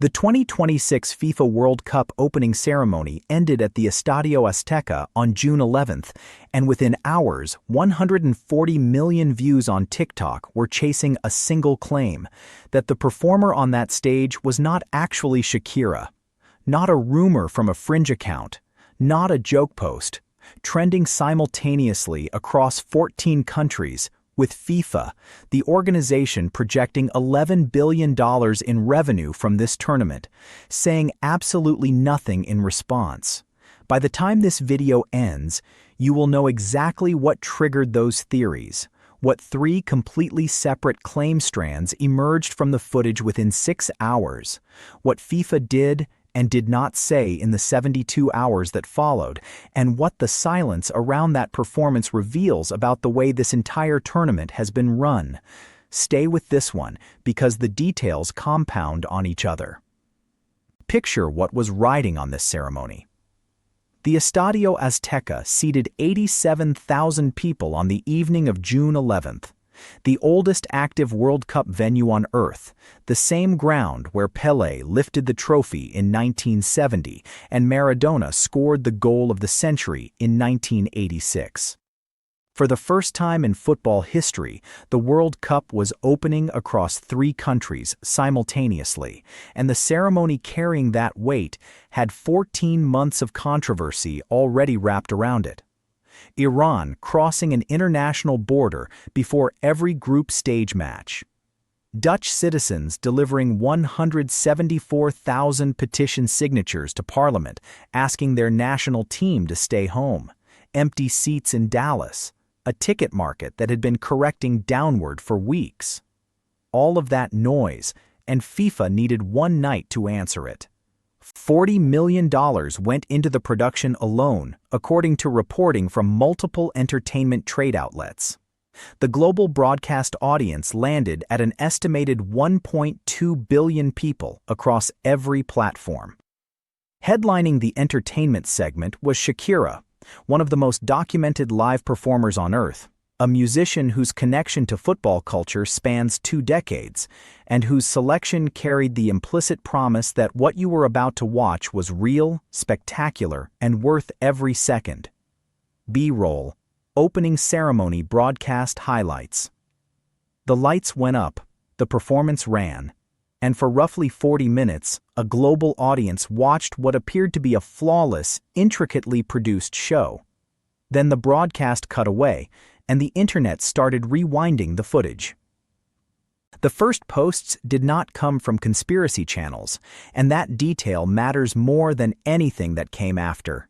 The 2026 FIFA World Cup opening ceremony ended at the Estadio Azteca on June 11th, and within hours, 140 million views on TikTok were chasing a single claim: that the performer on that stage was not actually Shakira. Not a rumor from a fringe account, not a joke post, trending simultaneously across 14 countries, with FIFA, the organization, projecting $11 billion in revenue from this tournament, saying absolutely nothing in response. By the time this video ends, you will know exactly what triggered those theories, what three completely separate claim strands emerged from the footage within 6 hours, what FIFA did and did not say in the 72 hours that followed, and what the silence around that performance reveals about the way this entire tournament has been run. Stay with this one, because the details compound on each other. Picture what was riding on this ceremony. The Estadio Azteca seated 87,000 people on the evening of June 11th. The oldest active World Cup venue on Earth, the same ground where Pelé lifted the trophy in 1970 and Maradona scored the goal of the century in 1986. For the first time in football history, the World Cup was opening across 3 countries simultaneously, and the ceremony carrying that weight had 14 months of controversy already wrapped around it. Iran crossing an international border before every group stage match. Dutch citizens delivering 174,000 petition signatures to Parliament asking their national team to stay home. Empty seats in Dallas, a ticket market that had been correcting downward for weeks. All of that noise, and FIFA needed one night to answer it. $40 million went into the production alone, according to reporting from multiple entertainment trade outlets. The global broadcast audience landed at an estimated 1.2 billion people across every platform. Headlining the entertainment segment was Shakira, one of the most documented live performers on Earth, a musician whose connection to football culture spans 2 decades, and whose selection carried the implicit promise that what you were about to watch was real, spectacular, and worth every second. B-roll, opening ceremony broadcast highlights. The lights went up, the performance ran, and for roughly 40 minutes, a global audience watched what appeared to be a flawless, intricately produced show. Then the broadcast cut away, and the internet started rewinding the footage. The first posts did not come from conspiracy channels, and that detail matters more than anything that came after.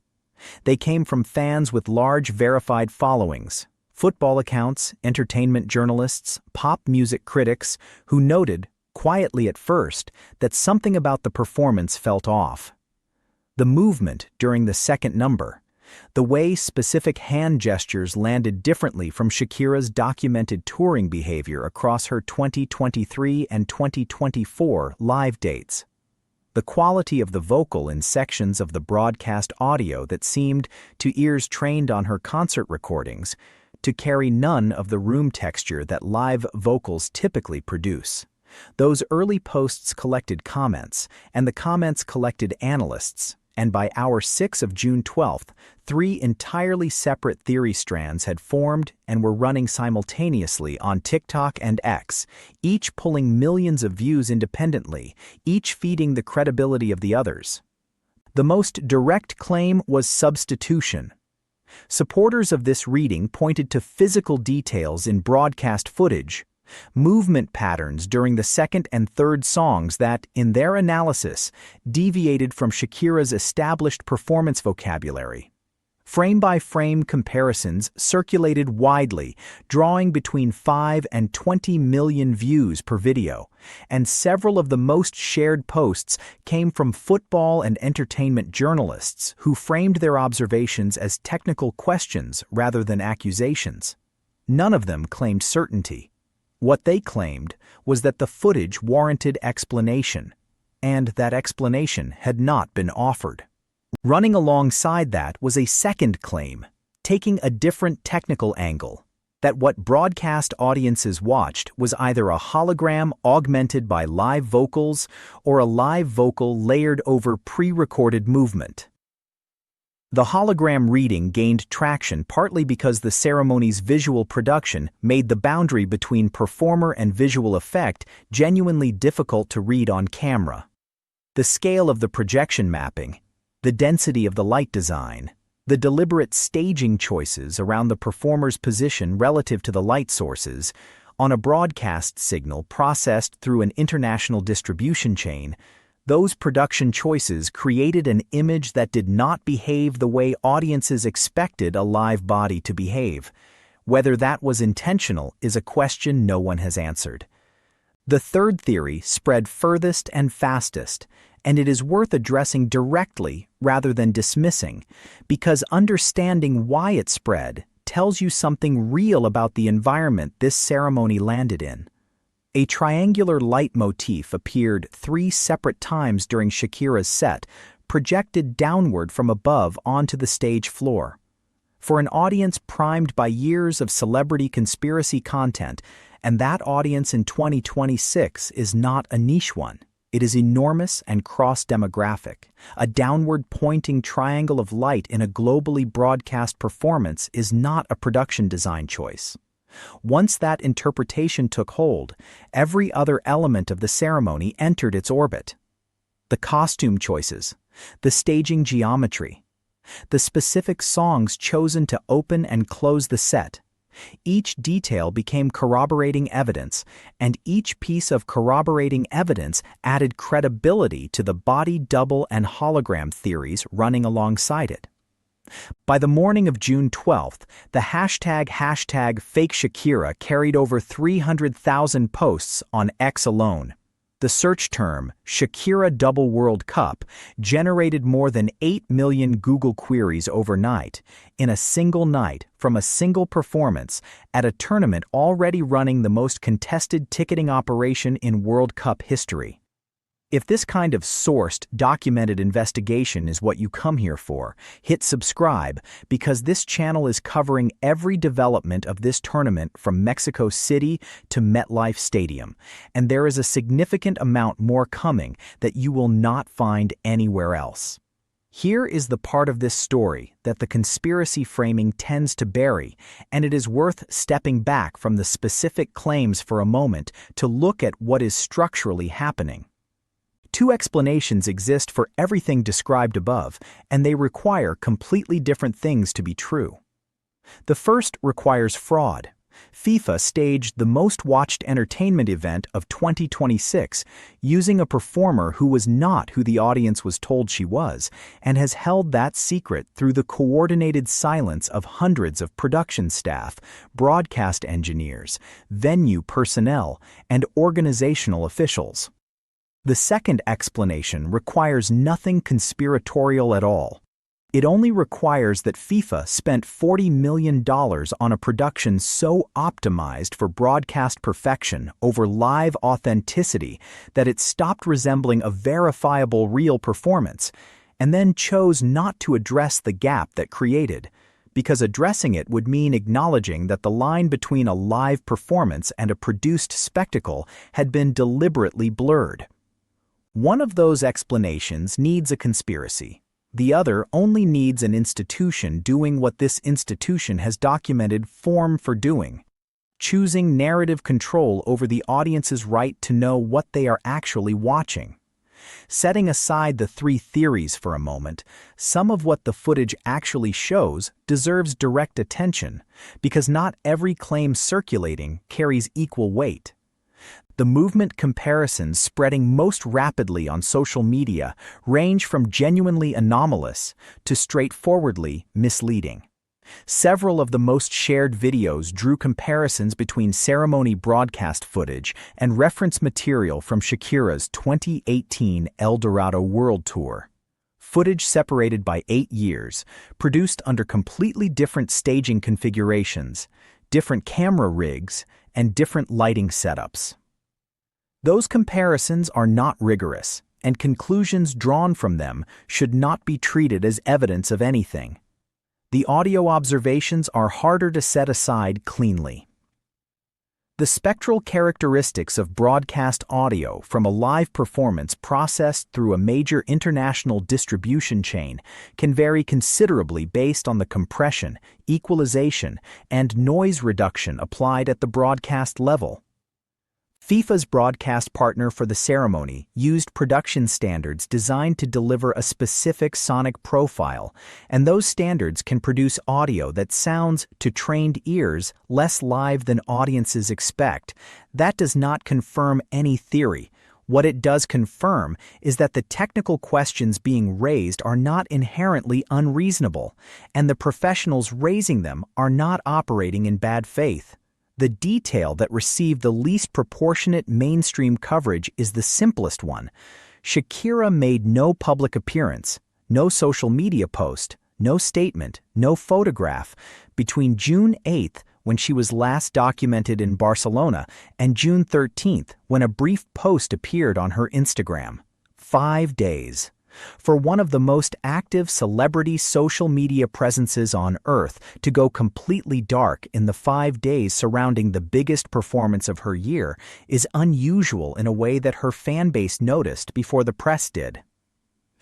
They came from fans with large verified followings, football accounts, entertainment journalists, pop music critics, who noted, quietly at first, that something about the performance felt off. The movement during the second number, the way specific hand gestures landed differently from Shakira's documented touring behavior across her 2023 and 2024 live dates. The quality of the vocal in sections of the broadcast audio that seemed, to ears trained on her concert recordings, to carry none of the room texture that live vocals typically produce. Those early posts collected comments, and the comments collected analysts. And by hour 6 of June 12th, 3 entirely separate theory strands had formed and were running simultaneously on TikTok and X, each pulling millions of views independently, each feeding the credibility of the others. The most direct claim was substitution. Supporters of this reading pointed to physical details in broadcast footage, movement patterns during the second and third songs that, in their analysis, deviated from Shakira's established performance vocabulary. Frame-by-frame comparisons circulated widely, drawing between 5 and 20 million views per video, and several of the most shared posts came from football and entertainment journalists who framed their observations as technical questions rather than accusations. None of them claimed certainty. What they claimed was that the footage warranted explanation, and that explanation had not been offered. Running alongside that was a second claim, taking a different technical angle. that what broadcast audiences watched was either a hologram augmented by live vocals or a live vocal layered over pre-recorded movement. The hologram reading gained traction partly because the ceremony's visual production made the boundary between performer and visual effect genuinely difficult to read on camera. The scale of the projection mapping, the density of the light design, the deliberate staging choices around the performer's position relative to the light sources, on a broadcast signal processed through an international distribution chain, those production choices created an image that did not behave the way audiences expected a live body to behave. Whether that was intentional is a question no one has answered. The third theory spread furthest and fastest, and it is worth addressing directly rather than dismissing, because understanding why it spread tells you something real about the environment this ceremony landed in. A triangular light motif appeared 3 separate times during Shakira's set, projected downward from above onto the stage floor. For an audience primed by years of celebrity conspiracy content, and that audience in 2026 is not a niche one. It is enormous and cross-demographic. A downward-pointing triangle of light in a globally broadcast performance is not a production design choice. Once that interpretation took hold, every other element of the ceremony entered its orbit. The costume choices, the staging geometry, the specific songs chosen to open and close the set. Each detail became corroborating evidence, and each piece of corroborating evidence added credibility to the body double and hologram theories running alongside it. By the morning of June 12th, the hashtag #FakeShakira carried over 300,000 posts on X alone. The search term, Shakira Double World Cup, generated more than 8 million Google queries overnight, in a single night, from a single performance, at a tournament already running the most contested ticketing operation in World Cup history. If this kind of sourced, documented investigation is what you come here for, hit subscribe, because this channel is covering every development of this tournament from Mexico City to MetLife Stadium, and there is a significant amount more coming that you will not find anywhere else. Here is the part of this story that the conspiracy framing tends to bury, and it is worth stepping back from the specific claims for a moment to look at what is structurally happening. 2 explanations exist for everything described above, and they require completely different things to be true. The first requires fraud. FIFA staged the most-watched entertainment event of 2026 using a performer who was not who the audience was told she was, and has held that secret through the coordinated silence of hundreds of production staff, broadcast engineers, venue personnel, and organizational officials. The second explanation requires nothing conspiratorial at all. It only requires that FIFA spent $40 million on a production so optimized for broadcast perfection over live authenticity that it stopped resembling a verifiable real performance, and then chose not to address the gap that created, because addressing it would mean acknowledging that the line between a live performance and a produced spectacle had been deliberately blurred. One of those explanations needs a conspiracy. The other only needs an institution doing what this institution has documented form for doing, choosing narrative control over the audience's right to know what they are actually watching. Setting aside the 3 theories for a moment, some of what the footage actually shows deserves direct attention, because not every claim circulating carries equal weight. The movement comparisons spreading most rapidly on social media range from genuinely anomalous to straightforwardly misleading. Several of the most shared videos drew comparisons between ceremony broadcast footage and reference material from Shakira's 2018 El Dorado World Tour. Footage separated by 8 years, produced under completely different staging configurations, different camera rigs, and different lighting setups. Those comparisons are not rigorous, and conclusions drawn from them should not be treated as evidence of anything. The audio observations are harder to set aside cleanly. The spectral characteristics of broadcast audio from a live performance processed through a major international distribution chain can vary considerably based on the compression, equalization, and noise reduction applied at the broadcast level. FIFA's broadcast partner for the ceremony used production standards designed to deliver a specific sonic profile, and those standards can produce audio that sounds, to trained ears, less live than audiences expect. That does not confirm any theory. What it does confirm is that the technical questions being raised are not inherently unreasonable, and the professionals raising them are not operating in bad faith. The detail that received the least proportionate mainstream coverage is the simplest one. Shakira made no public appearance, no social media post, no statement, no photograph between June 8th, when she was last documented in Barcelona, and June 13th, when a brief post appeared on her Instagram. 5 days. For one of the most active celebrity social media presences on Earth to go completely dark in the 5 days surrounding the biggest performance of her year is unusual in a way that her fan base noticed before the press did.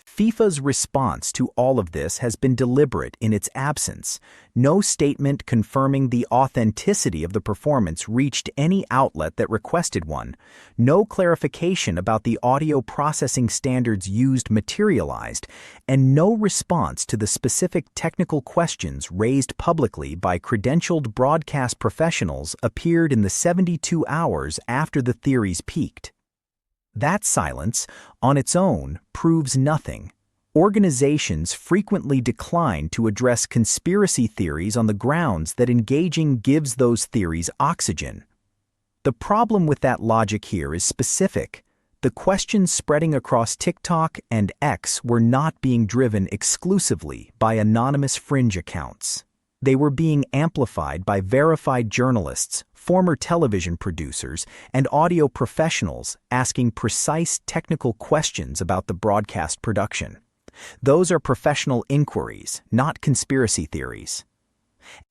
FIFA's response to all of this has been deliberate in its absence. No statement confirming the authenticity of the performance reached any outlet that requested one. No clarification about the audio processing standards used materialized, and no response to the specific technical questions raised publicly by credentialed broadcast professionals appeared in the 72 hours after the theories peaked. That silence, on its own, proves nothing. Organizations frequently decline to address conspiracy theories on the grounds that engaging gives those theories oxygen. The problem with that logic here is specific. The questions spreading across TikTok and X were not being driven exclusively by anonymous fringe accounts. They were being amplified by verified journalists, former television producers, and audio professionals asking precise technical questions about the broadcast production. Those are professional inquiries, not conspiracy theories.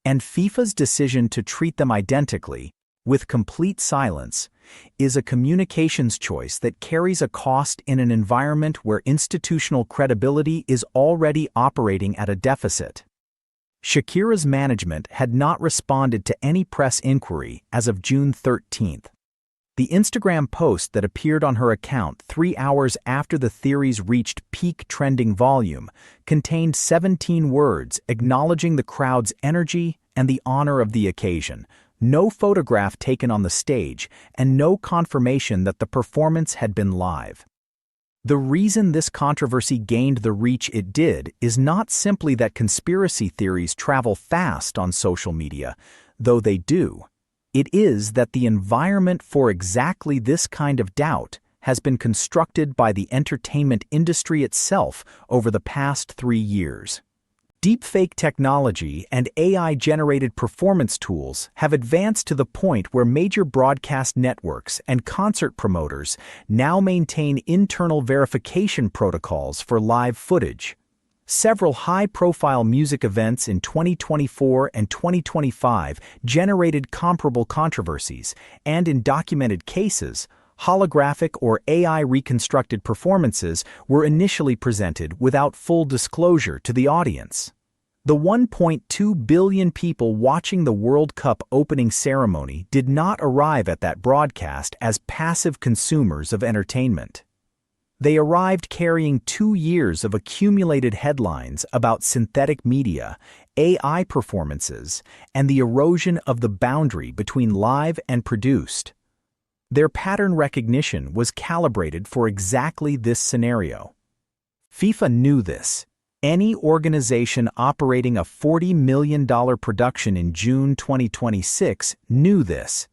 And FIFA's decision to treat them identically, with complete silence, is a communications choice that carries a cost in an environment where institutional credibility is already operating at a deficit. Shakira's management had not responded to any press inquiry as of June 13th. The Instagram post that appeared on her account 3 hours after the theories reached peak trending volume contained 17 words acknowledging the crowd's energy and the honor of the occasion, no photograph taken on the stage, and no confirmation that the performance had been live. The reason this controversy gained the reach it did is not simply that conspiracy theories travel fast on social media, though they do. It is that the environment for exactly this kind of doubt has been constructed by the entertainment industry itself over the past 3 years. Deepfake technology and AI-generated performance tools have advanced to the point where major broadcast networks and concert promoters now maintain internal verification protocols for live footage. Several high-profile music events in 2024 and 2025 generated comparable controversies, and in documented cases, holographic or AI-reconstructed performances were initially presented without full disclosure to the audience. The 1.2 billion people watching the World Cup opening ceremony did not arrive at that broadcast as passive consumers of entertainment. They arrived carrying 2 years of accumulated headlines about synthetic media, AI performances, and the erosion of the boundary between live and produced. Their pattern recognition was calibrated for exactly this scenario. FIFA knew this. Any organization operating a $40 million production in June 2026 knew this.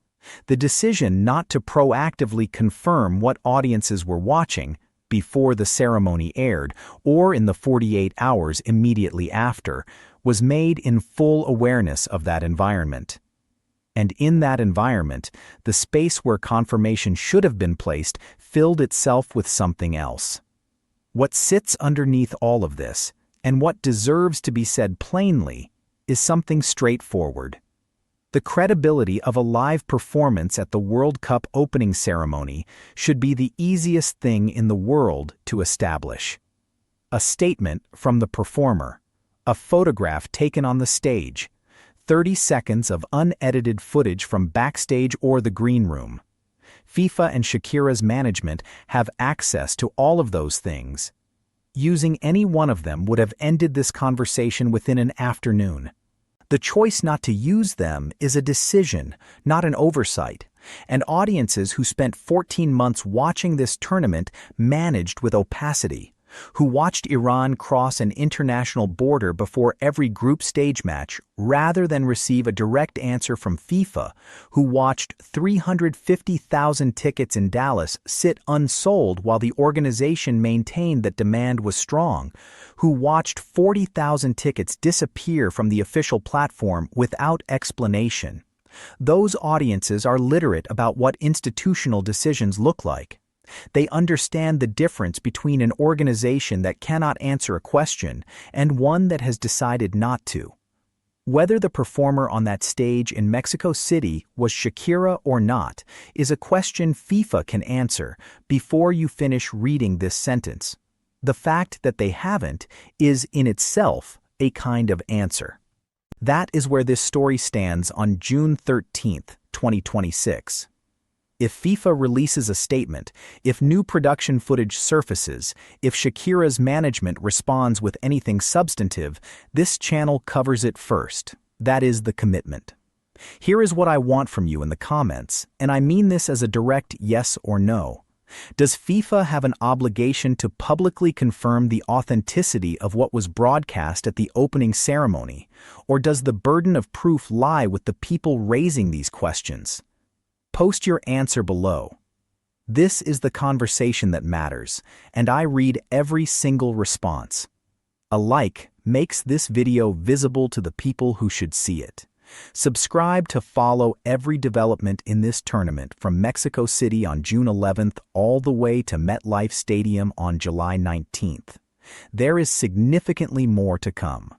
The decision not to proactively confirm what audiences were watching before the ceremony aired or in the 48 hours immediately after was made in full awareness of that environment. And in that environment, the space where confirmation should have been placed filled itself with something else. What sits underneath all of this, and what deserves to be said plainly, is something straightforward. The credibility of a live performance at the World Cup opening ceremony should be the easiest thing in the world to establish. A statement from the performer, a photograph taken on the stage, 30 seconds of unedited footage from backstage or the green room. FIFA and Shakira's management have access to all of those things. Using any one of them would have ended this conversation within an afternoon. The choice not to use them is a decision, not an oversight, and audiences who spent 14 months watching this tournament managed with opacity, who watched Iran cross an international border before every group stage match rather than receive a direct answer from FIFA, who watched 350,000 tickets in Dallas sit unsold while the organization maintained that demand was strong, who watched 40,000 tickets disappear from the official platform without explanation. Those audiences are literate about what institutional decisions look like. They understand the difference between an organization that cannot answer a question and one that has decided not to. Whether the performer on that stage in Mexico City was Shakira or not is a question FIFA can answer before you finish reading this sentence. The fact that they haven't is in itself a kind of answer. That is where this story stands on June 13th, 2026. If FIFA releases a statement, if new production footage surfaces, if Shakira's management responds with anything substantive, this channel covers it first. That is the commitment. Here is what I want from you in the comments, and I mean this as a direct yes or no. Does FIFA have an obligation to publicly confirm the authenticity of what was broadcast at the opening ceremony, or does the burden of proof lie with the people raising these questions? Post your answer below. This is the conversation that matters, and I read every single response. A like makes this video visible to the people who should see it. Subscribe to follow every development in this tournament from Mexico City on June 11th all the way to MetLife Stadium on July 19th. There is significantly more to come.